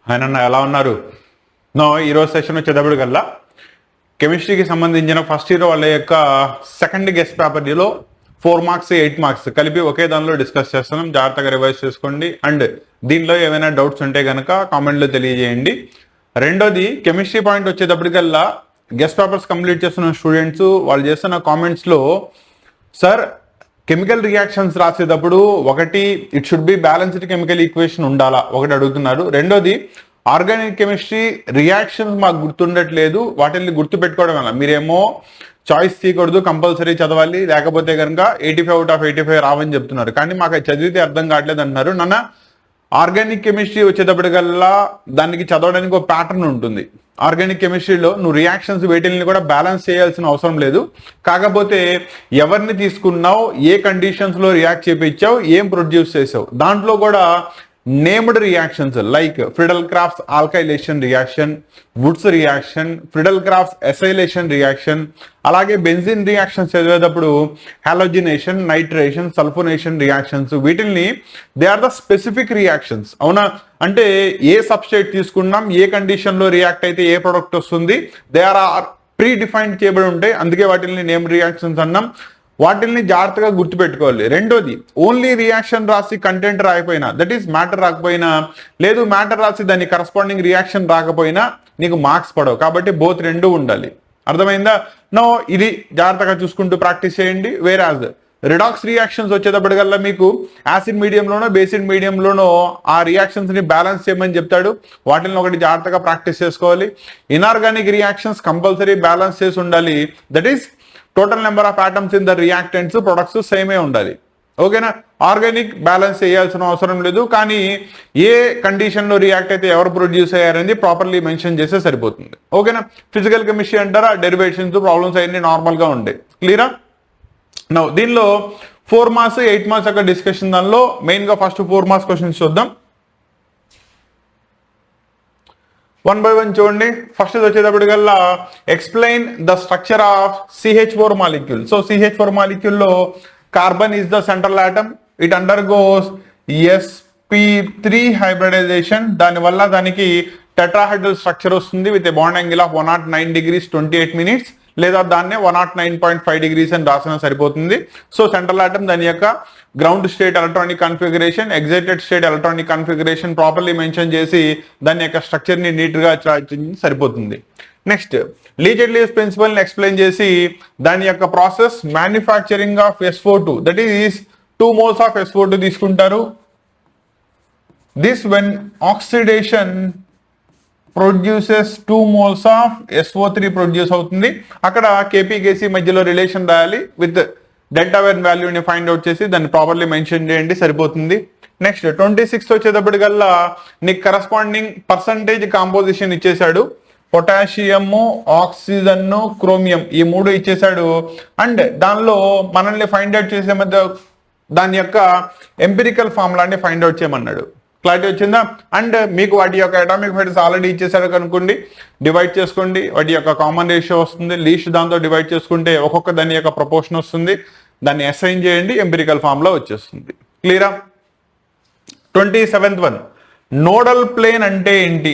ఆయన ఎలా ఉన్నారు? ఈరోజు సెషన్ వచ్చేటప్పటికల్లా కెమిస్ట్రీకి సంబంధించిన ఫస్ట్ ఇయర్ వాళ్ళ యొక్క సెకండ్ గెస్ట్ పేపర్లో 4 మార్క్స్ 8 మార్క్స్ కలిపి ఒకే దానిలో డిస్కస్ చేస్తున్నాం. జాగ్రత్తగా రివైజ్ చేసుకోండి. అండ్ దీనిలో ఏమైనా డౌట్స్ ఉంటే కనుక కామెంట్లో తెలియజేయండి. రెండోది కెమిస్ట్రీ పాయింట్ వచ్చేటప్పటికల్లా గెస్ట్ పేపర్స్ కంప్లీట్ చేస్తున్న స్టూడెంట్స్ వాళ్ళు చేస్తున్న కామెంట్స్లో సార్ కెమికల్ రియాక్షన్స్ రాసేటప్పుడు ఒకటి it should be balanced chemical equation ఉండాలా ఒకటి అడుగుతున్నారు. రెండోది ఆర్గానిక్ కెమిస్ట్రీ రియాక్షన్స్ మాకు గుర్తుండట్లేదు, వాటిని గుర్తు పెట్టుకోవడం వల్ల మీరేమో చాయిస్ తీయకూడదు, కంపల్సరీ చదవాలి, లేకపోతే కనుక 85 out of 85 రావని చెప్తున్నారు. కానీ మాకు అది చదివితే అర్థం కావట్లేదు అంటున్నారు. నాన్న ఆర్గానిక్ కెమిస్ట్రీ వచ్చేటప్పటికల్లా దానికి చదవడానికి ఒక ప్యాటర్న్ ఉంటుంది. ఆర్గానిక్ కెమిస్ట్రీలో నువ్వు రియాక్షన్స్ వేటిల్ని కూడా బ్యాలెన్స్ చేయాల్సిన అవసరం లేదు. కాకపోతే ఎవరిని తీసుకున్నావు, ఏ కండిషన్స్లో రియాక్ట్ చేయించావు, ఏం ప్రొడ్యూస్ చేసావు, దాంట్లో కూడా named reactions like Friedel Crafts alkylation reaction, Wurtz reaction, Friedel Crafts acylation reaction, అలాగే బెంజిన్ రియాక్షన్స్ చదివేటప్పుడు హాలోజినేషన్, నైట్రేషన్, సల్ఫోనేషన్ రియాక్షన్స్, వీటిల్ని they are the specific reactions. అవునా? అంటే ఏ సబ్స్ట్రేట్ తీసుకున్నాం, ఏ కండిషన్లో రియాక్ట్ అయితే ఏ ప్రొడక్ట్ వస్తుంది, దే ఆర్ ప్రీ డిఫైన్డ్ చేయబడి ఉంటాయి. అందుకే వాటిని నేమ్ రియాక్షన్స్ అన్నాం. వాటిల్ని జాగ్రత్తగా గుర్తుపెట్టుకోవాలి. రెండోది ఓన్లీ రియాక్షన్ రాసి కంటెంట్ రాకపోయినా, దట్ ఈస్ మ్యాటర్ రాకపోయినా, లేదు మ్యాటర్ రాసి దాని కరస్పాండింగ్ రియాక్షన్ రాకపోయినా నీకు మార్క్స్ పడవు. కాబట్టి బోత్ రెండు ఉండాలి. అర్థమైందా? నో ఇది జాగ్రత్తగా చూసుకుంటూ ప్రాక్టీస్ చేయండి. వేరాజ్ రిడాక్స్ రియాక్షన్స్ వచ్చేటప్పటికల్లా మీకు యాసిడ్ మీడియంలోనో బేసిడ్ మీడియంలోనో ఆ రియాక్షన్స్ ని బ్యాలెన్స్ చేయమని చెప్తాడు. వాటిని ఒకటి జాగ్రత్తగా ప్రాక్టీస్ చేసుకోవాలి. ఇన్ఆర్గానిక్ రియాక్షన్స్ కంపల్సరీ బ్యాలెన్స్ చేసి ఉండాలి. That is total number of atoms in the reactants products సేమే ఉండాలి. ఓకేనా? ఆర్గానిక్ బ్యాలెన్స్ చేయాల్సిన అవసరం లేదు, కానీ ఏ కండిషన్లో రియాక్ట్ అయితే ఎవరు ప్రొడ్యూస్ అయ్యారనేది ప్రాపర్లీ మెన్షన్ చేస్తే సరిపోతుంది. ఓకేనా? ఫిజికల్ కెమిస్ట్రీ అంటారా, డెరివేషన్స్ ప్రాబ్లమ్స్ అన్ని నార్మల్గా ఉంటాయి. క్లియరా? నౌ దీనిలో 4 మార్క్స్ 8 మార్క్స్ యొక్క డిస్కషన్ దానిలో మెయిన్గా ఫస్ట్ 4 మార్క్స్ క్వశ్చన్స్ చూద్దాం. 1 by 1 చూడండి. ఫస్ట్ వచ్చేటప్పటికల్లా explain the structure of CH4 molecule. So CH4 మాలిక్యూల్లో carbon is the central atom. It undergoes sp3 hybridisation. దానివల్ల దానికి టెట్రాహైడ్రల్ స్ట్రక్చర్ వస్తుంది with a bond angle of 109 degrees 28 minutes, లేదా దాన్నే 109.5 degrees అని రాసినా సరిపోతుంది. సో సెంట్రల్ ఆటమ్ దాని యొక్క ground state electronic configuration, excited state electronic configuration properly mention చేసి దాని యొక్క స్ట్రక్చర్ ని నీట్ గా సరిపోతుంది. నెక్స్ట్ లీచెడ్ లీవ్స్ ప్రిన్సిపల్ ని ఎక్స్ప్లెయిన్ చేసి దాని యొక్క process manufacturing of SO2, that is 2 moles of SO2 తీసుకుంటారు. This when oxidation produces 2 moles of SO3 produce అవుతుంది. అక్కడ KPKC మధ్యలో రిలేషన్ రాయాలి. విత్ డెల్టా వెన్ వాల్యూని ఫైండ్ అవుట్ చేసి దాన్ని ప్రాపర్లీ మెన్షన్ చేయండి, సరిపోతుంది. నెక్స్ట్ 26 వచ్చేటప్పటికల్లా నీకు కరస్పాండింగ్ పర్సంటేజ్ కాంపోజిషన్ ఇచ్చేసాడు. పొటాషియము, ఆక్సిజన్, క్రోమియం ఈ 3 ఇచ్చేసాడు. అండ్ దానిలో మనల్ని ఫైండ్ అవుట్ చేసే మధ్య దాని యొక్క ఎంపిరికల్ ఫార్ములాని ఫైండ్ అవుట్ చేయమన్నాడు. క్లారిటీ వచ్చిందా? అండ్ మీకు వాటి యొక్క అటామిక్ వెయిట్స్ ఆల్రెడీ ఇచ్చేసాడు కనుకోండి, డివైడ్ చేసుకోండి. వాటి యొక్క కామన్ రేషియో వస్తుంది, లీస్ట్ దాంతో డివైడ్ చేసుకుంటే ఒక్కొక్క దాని యొక్క ప్రపోర్షన్ వస్తుంది. దాన్ని అసైన్ చేయండి, ఎంపిరికల్ ఫార్ములా వచ్చేస్తుంది. క్లియరా? 27th one నోడల్ ప్లేన్ అంటే ఏంటి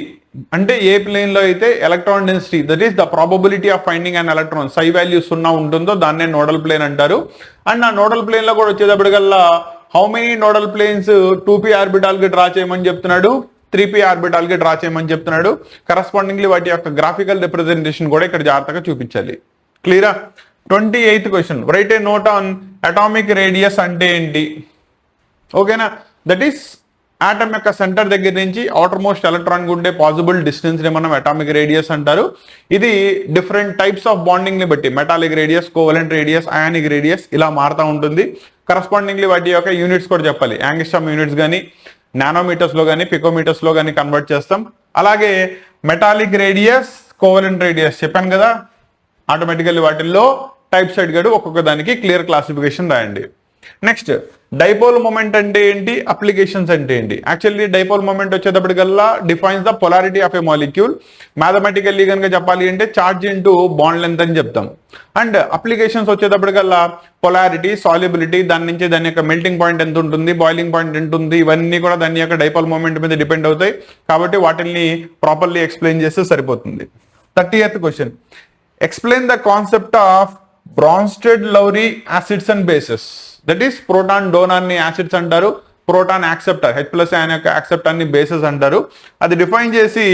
అంటే ఏ ప్లేన్ లో అయితే electron density, that is the probability of finding and electron psi value 0 ఉంటుందో దాన్నే నోడల్ ప్లేన్ అంటారు. అండ్ ఆ నోడల్ ప్లేన్ లో కూడా వచ్చేటప్పటికల్లా how many nodal planes 2p orbital కి డ్రా చేయమని చెప్తున్నాడు, 3p ఆర్బిటాల్ కి డ్రా చేయమని చెప్తున్నాడు. కరస్పాండింగ్లీ వాటి యొక్క గ్రాఫికల్ రిప్రజెంటేషన్ కూడా ఇక్కడ జాగ్రత్తగా చూపించాలి. క్లియరా? 28th question right a note on atomic radius అంటే ఏంటి. ఓకేనా? దట్ ఈస్ ఆటమ్ యొక్క సెంటర్ దగ్గర నుంచి అవుటర్ మోస్ట్ ఎలక్ట్రాన్ ఉండే పాసిబుల్ డిస్టెన్స్ ని మనం అటామిక్ రేడియస్ అంటారు. ఇది డిఫరెంట్ టైప్స్ ఆఫ్ బాండింగ్ ని బట్టి metallic radius, covalent radius, ionic radius ఇలా మారుతూ ఉంటుంది. కరస్పాండింగ్లీ వాటి యొక్క యూనిట్స్ కూడా చెప్పాలి. యాంగిస్ట్రామ్ యూనిట్స్ కానీ, నానోమీటర్స్ లో కానీ, పికోమీటర్స్ లో కానీ కన్వర్ట్ చేస్తాం. అలాగే మెటాలిక్ రేడియస్, కోవలెంట్ రేడియస్ చెప్పాను కదా, ఆటోమేటికల్లీ వాటిల్లో టైప్ సైడ్ గడు ఒక్కొక్క దానికి క్లియర్ క్లాసిఫికేషన్ రాయండి. నెక్స్ట్ డైపోల్ మొమెంట్ అంటే ఏంటి, అప్లికేషన్స్ అంటే ఏంటి. యాక్చువల్లీ డైపోల్ మొమెంట్ వచ్చేటప్పటికల్లా defines the polarity of a molecule. Mathematically కనుక చెప్పాలి అంటే చార్జ్ ఇంటూ బాండ్ లెంత్ అని చెప్తాం. అండ్ అప్లికేషన్స్ వచ్చేటప్పటికల్లా పొలారిటీ, సాల్యుబిలిటీ, దాని నుంచి దాని యొక్క మెల్టింగ్ పాయింట్ ఎంత ఉంటుంది, బాయిలింగ్ పాయింట్ ఎంత ఉంటుంది, ఇవన్నీ కూడా దాని యొక్క డైపోల్ మొమెంట్ మీద డిపెండ్ అవుతాయి. కాబట్టి వాటిని ప్రాపర్లీ ఎక్స్ప్లెయిన్ చేస్తే సరిపోతుంది. 30th question, explain the concept of Bronsted-Lowry acids and bases. That is proton donor ని acids అంటారు, ప్రోటాన్ యాక్సెప్టర్ H+ అనే యొక్క యాక్సెప్టర్ ని బేసెస్ అంటారు. అది డిఫైన్ చేసి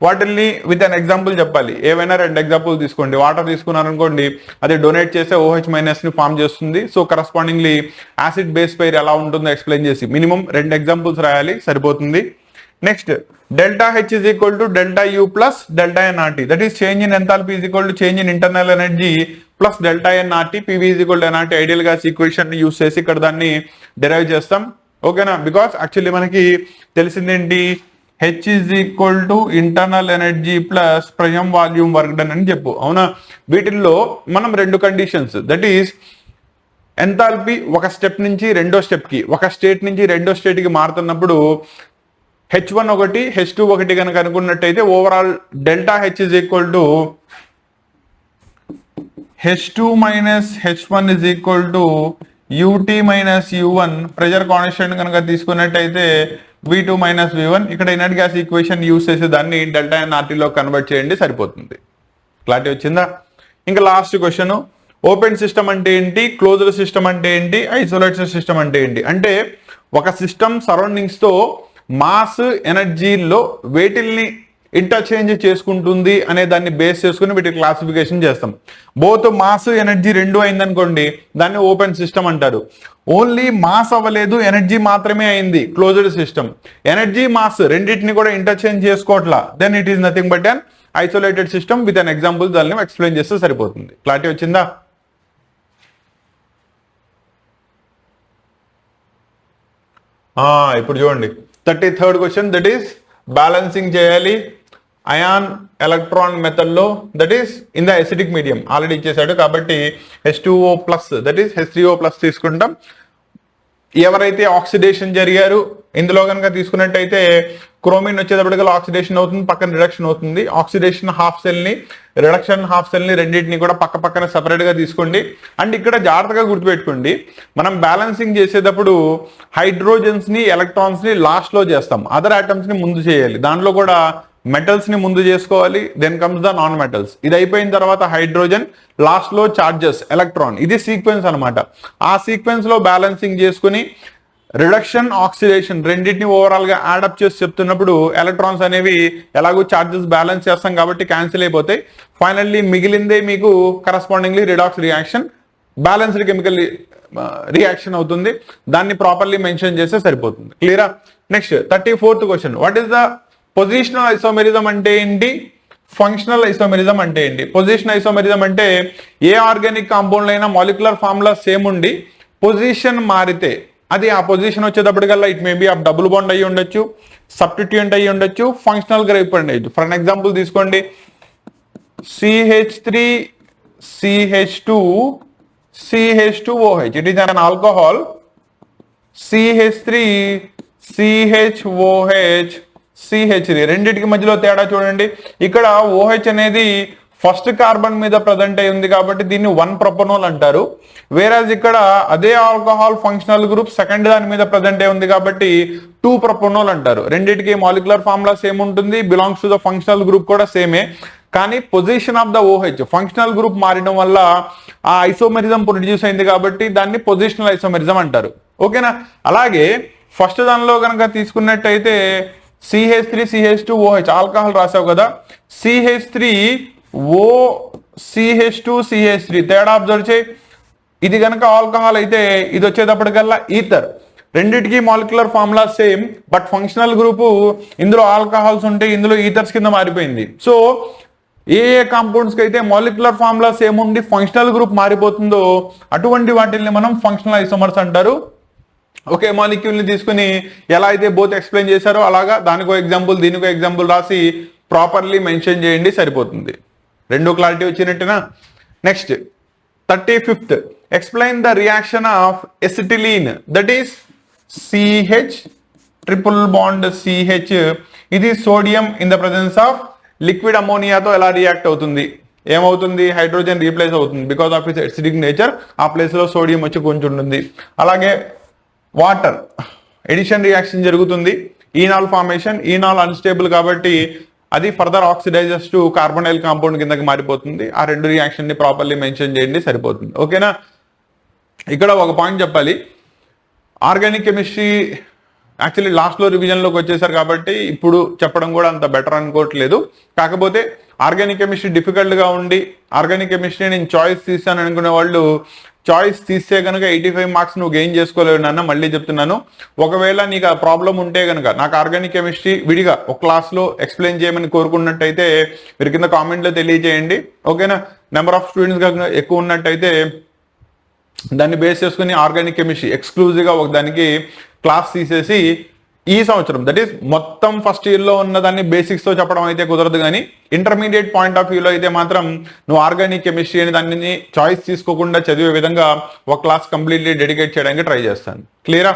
వాటిని విత్ అన్ ఎగ్జాంపుల్ చెప్పాలి. ఏవైనా 2 ఎగ్జాంపుల్ తీసుకోండి. వాటర్ తీసుకున్నారనుకోండి, అది డొనేట్ చేసే OH- ని ఫామ్ చేస్తుంది. సో కరస్పాండింగ్లీ యాసిడ్ బేస్ పైర్ ఎలా ఉంటుందో ఎక్స్ప్లెయిన్ చేసి మినిమం 2 ఎగ్జాంపుల్స్ రాయాలి, సరిపోతుంది. Next, delta H is equal to delta U plus delta nRT. That is change in enthalpy is equal to change in internal energy plus delta nRT. PV is equal to nRT. Ideal గా equation ని use చేసి ఇక్కడ దాన్ని derive చేస్తాం. ఓకేనా? Because actually మనకి తెలిసిందేంటి, H is equal to internal energy plus prime volume work done అని చెప్పు. అవునా? వీటిల్లో మనం 2 కండిషన్స్, దట్ ఈస్ ఎంథాల్పీ ఒక స్టెప్ నుంచి రెండో స్టెప్ కి, ఒక స్టేట్ నుంచి రెండో స్టేట్ కి మారుతున్నప్పుడు H1 ఒకటి H2 ఒకటి కనుక అనుకున్నట్టయితే overall delta H is equal to H2 minus H1 is equal to UT minus U1. Pressure constant కనుక తీసుకున్నట్టయితే V2 minus V1. ఇక్కడ ఇనర్ట్ గ్యాస్ ఈక్వేషన్ యూస్ చేసి దాన్ని డెల్టా nRT కన్వర్ట్ చేయండి, సరిపోతుంది. క్లారిటీ వచ్చిందా? ఇంకా లాస్ట్ క్వశ్చన్, ఓపెన్ సిస్టమ్ అంటే ఏంటి, క్లోజ్డ్ సిస్టమ్ అంటే ఏంటి, ఐసోలేటెడ్ సిస్టమ్ అంటే ఏంటి. అంటే ఒక సిస్టమ్ సరౌండింగ్స్ తో మాస్ ఎనర్జీలో వేటిల్ని ఇంటర్చేంజ్ చేసుకుంటుంది అనే దాన్ని బేస్ చేసుకుని వీటి క్లాసిఫికేషన్ చేస్తాం. బోత్ మాస్ ఎనర్జీ 2 అయిందనుకోండి, దాన్ని ఓపెన్ సిస్టమ్ అంటారు. ఓన్లీ మాస్ అవ్వలేదు, ఎనర్జీ మాత్రమే అయింది, క్లోజ్డ్ సిస్టమ్. ఎనర్జీ మాస్ రెండింటిని కూడా ఇంటర్చేంజ్ చేసుకోవట్లా, then it is nothing but an isolated system. With an example దాన్ని ఎక్స్ప్లెయిన్ చేస్తే సరిపోతుంది. క్లారిటీ వచ్చిందా? ఇప్పుడు చూడండి 33rd question, that is balancing చేయాలి అయాన్ ఎలక్ట్రాన్ మెథడ్ లో, that is in the acidic medium. Already ఇచ్చేసాడు కాబట్టి H2O plus that is H3O plus తీసుకుంటాం. ఎవరైతే ఆక్సిడేషన్ జరిగారు ఇందులో కనుక తీసుకున్నట్టయితే క్రోమిన్ వచ్చేటప్పటికల్లా ఆక్సిడేషన్ అవుతుంది, పక్కన రిడక్షన్ అవుతుంది. ఆక్సిడేషన్ హాఫ్ సెల్ ని, రిడక్షన్ హాఫ్ సెల్ ని రెండింటిని కూడా పక్క పక్కన సెపరేట్ గా తీసుకోండి. అండ్ ఇక్కడ జాగ్రత్తగా గుర్తుపెట్టుకోండి, మనం బ్యాలెన్సింగ్ చేసేటప్పుడు హైడ్రోజన్స్ ని, ఎలక్ట్రాన్స్ ని లాస్ట్ లో చేస్తాం, అదర్ ఆటమ్స్ ని ముందు చేయాలి. దాంట్లో కూడా మెటల్స్ ని ముందు చేసుకోవాలి, then comes the non metals. ఇది అయిపోయిన తర్వాత హైడ్రోజన్, లాస్ట్ లో చార్జెస్, ఎలక్ట్రాన్. ఇది సీక్వెన్స్ అనమాట. ఆ సీక్వెన్స్ లో బ్యాలెన్సింగ్ చేసుకుని రిడక్షన్, ఆక్సిడేషన్ రెండింటిని ఓవరాల్ గా యాడప్ చేసి చెప్తున్నప్పుడు ఎలక్ట్రాన్స్ అనేవి ఎలాగో చార్జెస్ బ్యాలెన్స్ చేస్తాం కాబట్టి క్యాన్సిల్ అయిపోతాయి. ఫైనల్లీ మిగిలిందే మీకు correspondingly redox reaction, balanced chemical reaction అవుతుంది. దాన్ని ప్రాపర్లీ మెన్షన్ చేస్తే సరిపోతుంది. క్లియరా? Next 34th question, what is the positional isomerism అంటే ఏంటి, ఫంక్షనల్ ఐసోమెరిజం అంటే ఏంటి? పొజిషన్ ఐసోమెరిజం అంటే ఏ ఆర్గానిక్ కాంపౌండ్ అయినా మాలిక్యులర్ ఫార్ములా సేమ్ ఉండి పొజిషన్ మారితే అది ఆ పొజిషన్ వచ్చేటప్పటికల్లా it may be of double bond అయ్యి ఉండొచ్చు, సబ్స్టిట్యూయెంట్ అయ్యి ఉండొచ్చు, ఫంక్షనల్ గా అయిపోయిండొచ్చు. ఫర్ అన్ ఎగ్జాంపుల్ తీసుకోండి, CH3 CH2 CH2OH, it is an alcohol. CH3 CHOH CH3 రెండింటికి మధ్యలో తేడా చూడండి. ఇక్కడ OH అనేది ఫస్ట్ కార్బన్ మీద ప్రజెంట్ అయి ఉంది కాబట్టి దీన్ని 1 ప్రొపనోల్ అంటారు. వేరాజ్ ఇక్కడ అదే ఆల్కహాల్ ఫంక్షనల్ గ్రూప్ సెకండ్ దాని మీద ప్రజెంట్ అయి ఉంది కాబట్టి 2 ప్రొపనోల్ అంటారు. రెండింటికి మాలిక్యులర్ ఫార్ములా సేమ్ ఉంటుంది, belongs to the functional group కూడా సేమే. కానీ position of the OH functional group మారడం వల్ల ఆ ఐసోమెరిజం ప్రొడ్యూస్ అయింది కాబట్టి దాన్ని పొజిషనల్ ఐసోమెరిజం అంటారు. ఓకేనా? అలాగే ఫస్ట్ దానిలో కనుక తీసుకున్నట్టయితే CH3 CH2OH ఆల్కహాల్ రాసావు కదా, CH3O CH2 CH3 తేడా అబ్జర్వ్ చేయి. ఇది కనుక ఆల్కహాల్ అయితే ఇది వచ్చేటప్పటికల్లా ఈథర్. రెండిటికి molecular formula same, but functional group ఇందులో ఆల్కహాల్స్ ఉంటే ఇందులో ఈథర్స్ కింద మారిపోయింది. సో ఏ కాంపౌండ్స్ కి అయితే మాలిక్యులర్ ఫార్ములా సేమ్ ఉండి ఫంక్షనల్ గ్రూప్ మారిపోతుందో అటువంటి వాటిని మనం ఫంక్షనల్ ఐసోమర్స్ అంటారు. ఒకే మాలిక్యూల్ ని తీసుకుని ఎలా అయితే బోత్ ఎక్స్ప్లెయిన్ చేశారో అలాగా దానికో ఎగ్జాంపుల్ దీనికో ఎగ్జాంపుల్ రాసి ప్రాపర్లీ మెన్షన్ చేయండి, సరిపోతుంది. 2 క్లారిటీ వచ్చినట్టునా? Next 35th, explain the reaction of acetylene that is CH triple bond CH ఇది sodium in the presence of liquid అమోనియాతో ఎలా రియాక్ట్ అవుతుంది, ఏమవుతుంది, హైడ్రోజన్ రీప్లేస్ అవుతుంది because of its acidic nature, ఆ ప్లేస్ లో సోడియం వచ్చి కొంచెం ఉంటుంది. అలాగే వాటర్ ఎడిషన్ రియాక్షన్ జరుగుతుంది, ఈనాల్ ఫార్మేషన్, ఈనాల్ అన్స్టేబుల్ కాబట్టి అది further oxidises to carbonyl compound కిందకి మారిపోతుంది. ఆ రెండు రియాక్షన్ ని ప్రాపర్లీ మెన్షన్ చేయండి, సరిపోతుంది. ఓకేనా. ఇక్కడ ఒక పాయింట్ చెప్పాలి, ఆర్గానిక్ కెమిస్ట్రీ యాక్చువల్లీ లాస్ట్లో రివిజన్లోకి వచ్చేసారు కాబట్టి ఇప్పుడు చెప్పడం కూడా అంత బెటర్ అనుకోవట్లేదు. కాకపోతే ఆర్గానిక్ కెమిస్ట్రీ డిఫికల్ట్గా ఉండి ఆర్గానిక్ కెమిస్ట్రీ నేను చాయిస్ తీస్తాను అనుకునే వాళ్ళు చాయిస్ తీస్తే కనుక 85 మార్క్స్ నువ్వు గెయిన్ చేసుకోలేవు నాన్న. మళ్ళీ చెప్తున్నాను, ఒకవేళ నీకు ఆ ప్రాబ్లం ఉంటే కనుక నాకు ఆర్గానిక్ కెమిస్ట్రీ విడిగా ఒక క్లాస్లో ఎక్స్ప్లెయిన్ చేయమని కోరుకున్నట్టయితే మీరు కింద కామెంట్లో తెలియజేయండి. ఓకేనా. నెంబర్ ఆఫ్ స్టూడెంట్స్ కనుక ఎక్కువ ఉన్నట్టయితే దాన్ని బేస్ చేసుకుని ఆర్గానిక్ కెమిస్ట్రీ ఎక్స్క్లూజివ్గా ఒక దానికి క్లాస్ తీసేసి ఈ సంవత్సరం దట్ ఈస్ మొత్తం ఫస్ట్ ఇయర్లో ఉన్న దాన్ని బేసిక్స్తో చెప్పడం అయితే కుదరదు, కానీ ఇంటర్మీడియట్ పాయింట్ ఆఫ్ వ్యూలో అయితే మాత్రం నువ్వు ఆర్గానిక్ కెమిస్ట్రీ అని దాన్ని చాయిస్ తీసుకోకుండా చదివే విధంగా ఒక క్లాస్ కంప్లీట్లీ డెడికేట్ చేయడానికి ట్రై చేస్తాను. క్లియరా.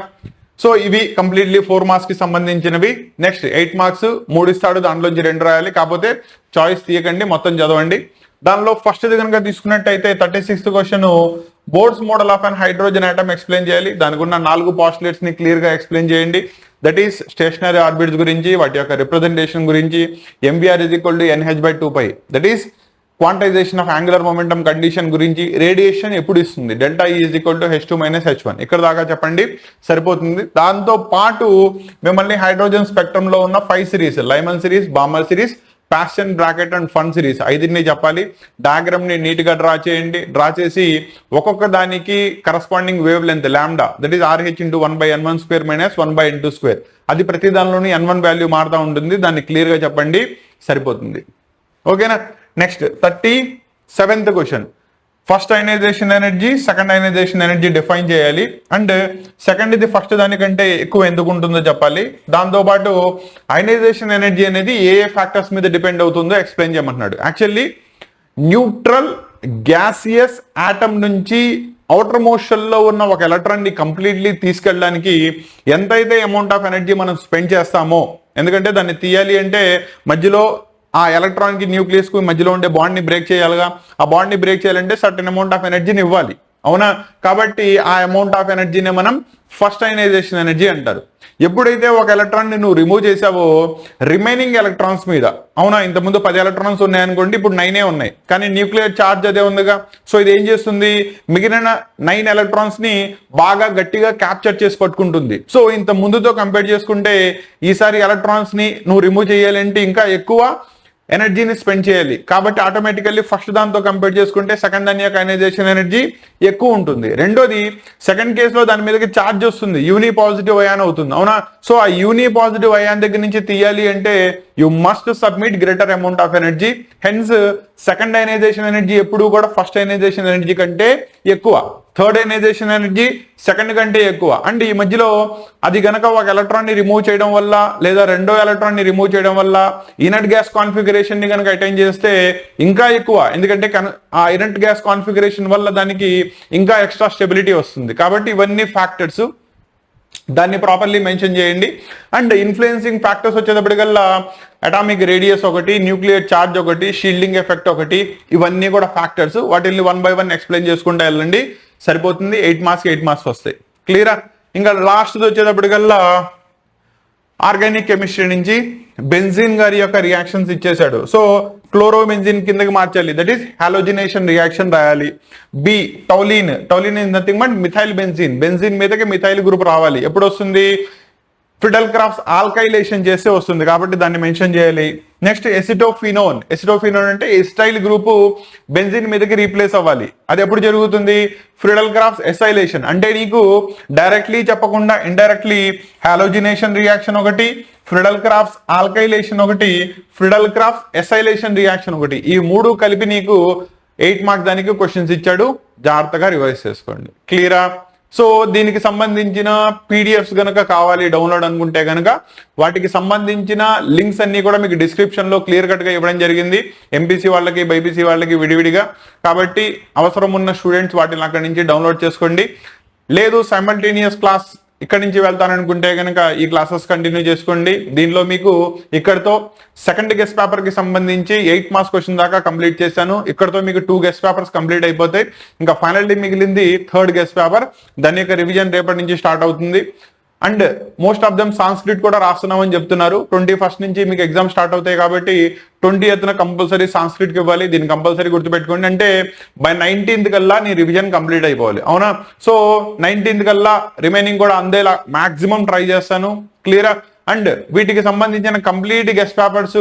సో ఇవి కంప్లీట్లీ 4 మార్క్స్కి సంబంధించినవి. నెక్స్ట్ 8 మార్క్స్ 3 ఇస్తాడు, దాంట్లోంచి 2 రాయాలి. కాకపోతే చాయిస్ తీయకండి, మొత్తం చదవండి. దానిలో ఫస్ట్ కనుక తీసుకున్నట్టయితే 36th question boards model of an hydrogen atom explain చేయాలి. దానికి ఉన్న 4 పాస్టులేట్స్ ని క్లియర్ గా ఎక్స్ప్లెయిన్ చేయండి. దట్ ఈస్ స్టేషనరీ ఆర్బిట్స్ గురించి, వాటి యొక్క రిప్రజెంటేషన్ గురించి, MVR = NH/2π that is quantization of angular momentum condition గురించి, రేడియేషన్ ఎప్పుడు ఇస్తుంది, డెల్టా E = H2 - H1 ఇక్కడ దాకా చెప్పండి, సరిపోతుంది. దాంతో పాటు మిమ్మల్ని హైడ్రోజన్ స్పెక్ట్రమ్ లో ఉన్న 5 series, Lyman series, Balmer series, passion, bracket and fun series 5ని చెప్పాలి. డయాగ్రామ్ ని నీట్ గా డ్రా చేయండి. డ్రా చేసి ఒక్కొక్క దానికి corresponding wave length lambda that is RH × 1/n1² - 1/n2², అది ప్రతి దానిలోని n1 వాల్యూ మారుతూ ఉంటుంది. దాన్ని క్లియర్ గా చెప్పండి, సరిపోతుంది. ఓకేనా. Next 37th question first ionization energy, second ionization energy define చేయాలి. అండ్ సెకండ్ ఇది ఫస్ట్ దానికంటే ఎక్కువ ఎందుకు ఉంటుందో చెప్పాలి. దాంతోపాటు అయనైజేషన్ ఎనర్జీ అనేది ఏ ఫ్యాక్టర్స్ మీద డిపెండ్ అవుతుందో ఎక్స్ప్లెయిన్ చేయమంటున్నాడు. యాక్చువల్లీ న్యూట్రల్ గ్యాసియస్ ఆటమ్ నుంచి అవుటర్ మోషన్ లో ఉన్న ఒక ఎలక్ట్రాన్ ని కంప్లీట్లీ తీసుకెళ్ళడానికి ఎంతైతే అమౌంట్ ఆఫ్ ఎనర్జీ మనం స్పెండ్ చేస్తామో, ఎందుకంటే దాన్ని తీయాలి అంటే మధ్యలో ఆ ఎలక్ట్రాన్ కి న్యూక్లియస్ కు మధ్యలో ఉండే బాండ్ ని బ్రేక్ చేయాలిగా. ఆ బాండ్ ని బ్రేక్ చేయాలంటే సర్టెన్ అమౌంట్ ఆఫ్ ఎనర్జీని ఇవ్వాలి, అవునా. కాబట్టి ఆ అమౌంట్ ఆఫ్ ఎనర్జీని మనం ఫస్ట్ అయనైజేషన్ ఎనర్జీ అంటారు. ఎప్పుడైతే ఒక ఎలక్ట్రాన్ ని నువ్వు రిమూవ్ చేసావో రిమైనింగ్ ఎలక్ట్రాన్స్ మీద, అవునా, ఇంతకుముందు 10 ఎలక్ట్రాన్స్ ఉన్నాయనుకోండి, ఇప్పుడు 9 ఉన్నాయి, కానీ న్యూక్లియర్ ఛార్జ్ అదే ఉందిగా. సో ఇది ఏం చేస్తుంది, మిగిలిన 9 ఎలక్ట్రాన్స్ ని బాగా గట్టిగా క్యాప్చర్ చేసి పట్టుకుంటుంది. సో ఇంత ముందుతో కంపేర్ చేసుకుంటే ఈసారి ఎలక్ట్రాన్స్ ని నువ్వు రిమూవ్ చేయాలంటే ఇంకా ఎక్కువ ఎనర్జీని స్పెండ్ చేయాలి. కాబట్టి ఆటోమేటికల్లీ ఫస్ట్ దాంతో కంపేర్ చేసుకుంటే సెకండ్ దాని యొక్క అయనైజేషన్ ఎనర్జీ ఎక్కువ ఉంటుంది. రెండోది సెకండ్ కేసులో దాని మీదకి ఛార్జ్ వస్తుంది, యూని పాజిటివ్ అయాన్ అవుతుంది, అవునా. సో ఆ యూని పాజిటివ్ అయాన్ దగ్గర నుంచి తీయాలి అంటే you must submit greater amount of energy. Hence second ionization energy ఎప్పుడు కూడా ఫస్ట్ అయనైజేషన్ ఎనర్జీ కంటే ఎక్కువ, థర్డ్ అయనైజేషన్ ఎనర్జీ సెకండ్ కంటే ఎక్కువ. అండ్ ఈ మధ్యలో అది గనక ఒక ఎలక్ట్రాన్ ని రిమూవ్ చేయడం వల్ల లేదా రెండో ఎలక్ట్రాన్ ని రిమూవ్ చేయడం వల్ల ఇనర్ట్ గ్యాస్ కాన్ఫిగరేషన్ ని కనుక అటైన్ చేస్తే ఇంకా ఎక్కువ, ఎందుకంటే ఆ ఇనర్ట్ గ్యాస్ కాన్ఫిగరేషన్ వల్ల దానికి ఇంకా ఎక్స్ట్రా స్టెబిలిటీ వస్తుంది. కాబట్టి ఇవన్నీ ఫ్యాక్టర్స్, దాన్ని ప్రాపర్లీ మెన్షన్ చేయండి. అండ్ ఇన్ఫ్లుయెన్సింగ్ ఫ్యాక్టర్స్ వచ్చేటప్పటికల్లా అటామిక్ రేడియస్ ఒకటి, న్యూక్లియర్ ఛార్జ్ ఒకటి, షీల్డింగ్ ఎఫెక్ట్ ఒకటి, ఇవన్నీ కూడా ఫ్యాక్టర్స్. వాటిని 1 by 1 ఎక్స్ప్లెయిన్ చేసుకుంటూ వెళ్ళండి, సరిపోతుంది. 8 మార్క్స్ వస్తాయి. క్లియరా. ఇంకా లాస్ట్ వచ్చేటప్పటికల్లా ఆర్గానిక్ కెమిస్ట్రీ నుంచి బెంజిన్ గారి యొక్క రియాక్షన్స్ ఇచ్చేసాడు. సో క్లోరోబెంజిన్ కిందకి మార్చాలి, దట్ ఈస్ హాలోజినేషన్ రియాక్షన్ రాయాలి. B toluene is nothing but methyl benzene, benzene మీదకి మిథైల్ గ్రూప్ రావాలి. ఎప్పుడు వస్తుంది, ఫిడల్ క్రాఫ్ట్స్ ఆల్కైలేషన్ చేస్తే వస్తుంది, కాబట్టి దాన్ని మెన్షన్ చేయాలి. నెక్స్ట్ ఎసిటోఫినోన్ అంటే ఎస్టైల్ గ్రూప్ బెంజిన్ మీదకి రీప్లేస్ అవ్వాలి. అది ఎప్పుడు జరుగుతుంది, ఫిడల్ క్రాఫ్ట్స్ ఎసైలేషన్, అంటే నీకు డైరెక్ట్లీ చెప్పకుండా ఇండైరెక్ట్లీ హాలోజినేషన్ రియాక్షన్ ఒకటి, ఫిడల్ క్రాఫ్ట్స్ ఆల్కైలేషన్ ఒకటి, ఫిడల్ క్రాఫ్ట్స్ ఎసైలేషన్ రియాక్షన్ ఒకటి, ఈ 3 కలిపి నీకు 8 మార్క్స్ దానికి క్వశ్చన్స్ ఇచ్చాడు. జాగ్రత్తగా రివైజ్ చేసుకోండి. క్లియరా. సో దీనికి సంబంధించిన పీడిఎఫ్స్ గనక కావాలి డౌన్లోడ్ అనుకుంటే గనక వాటికి సంబంధించిన లింక్స్ అన్ని కూడా మీకు డిస్క్రిప్షన్ లో క్లియర్ కట్ గా ఇవ్వడం జరిగింది, ఎంపీసీ వాళ్ళకి బైపీసీ వాళ్ళకి విడివిడిగా. కాబట్టి అవసరం ఉన్న స్టూడెంట్స్ వాటిని అక్కడి నుంచి డౌన్లోడ్ చేసుకోండి. లేదు సైమల్టేనియస్ క్లాస్ ఇక్కడి నుంచి వెళ్తాననుకుంటే కనుక ఈ క్లాసెస్ కంటిన్యూ చేసుకోండి. దీనిలో మీకు ఇక్కడతో సెకండ్ గెస్ట్ పేపర్ కి సంబంధించి 8 మార్క్స్ క్వశ్చన్ దాకా కంప్లీట్ చేశాను. ఇక్కడతో మీకు 2 గెస్ట్ పేపర్స్ కంప్లీట్ అయిపోతాయి. ఇంకా ఫైనల్లీ మిగిలింది థర్డ్ గెస్ట్ పేపర్. దాని యొక్క రివిజన్ రేపటి నుంచి స్టార్ట్ అవుతుంది. And most of them Sanskrit కూడా రాస్తున్నామని చెప్తున్నారు. 21st నుంచి మీకు ఎగ్జామ్ స్టార్ట్ అవుతాయి కాబట్టి 20th కంపల్సరీ సాంస్క్రిట్కి ఇవ్వాలి. దీన్ని కంపల్సరీ గుర్తుపెట్టుకోండి. అంటే బై 19th కల్లా నీ రివిజన్ కంప్లీట్ అయిపోవాలి, అవునా? సో 19th కల్లా రిమైనింగ్ కూడా అందేలా మాక్సిమం ట్రై చేస్తాను. క్లియరా? అండ్ వీటికి సంబంధించిన కంప్లీట్ గెస్ట్ పేపర్స్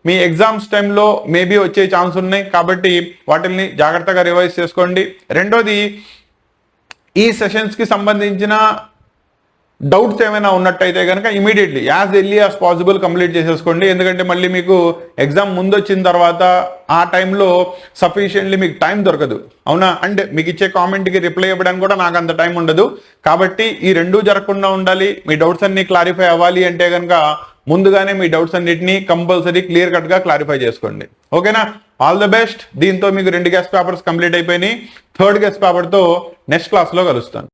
మీ ఎగ్జామ్స్ టైంలో మేబీ వచ్చే ఛాన్స్ ఉన్నాయి కాబట్టి వాటిని జాగ్రత్తగా రివైజ్ చేసుకోండి. రెండోది, ఈ సెషన్స్ కి సంబంధించిన డౌట్స్ ఏమైనా ఉన్నట్టయితే కనుక immediately as early as possible complete చేసేసుకోండి. ఎందుకంటే మళ్ళీ మీకు ఎగ్జామ్ ముందు వచ్చిన తర్వాత ఆ టైంలో సఫిషియెంట్లీ మీకు టైం దొరకదు, అవునా? అండ్ మీకు ఇచ్చే కామెంట్కి రిప్లై ఇవ్వడానికి కూడా నాకు అంత టైం ఉండదు. కాబట్టి ఈ రెండూ జరగకుండా ఉండాలి. మీ డౌట్స్ అన్ని క్లారిఫై అవ్వాలి అంటే కనుక ముందుగానే మీ డౌట్స్ అన్నిటినీ కంపల్సరీ క్లియర్ కట్ గా క్లారిఫై చేసుకోండి. ఓకేనా? All the best. దీంతో మీకు 2 గెస్ట్ పేపర్స్ కంప్లీట్ అయిపోయినాయి. థర్డ్ గెస్ట్ పేపర్తో నెక్స్ట్ క్లాస్లో కలుస్తాను.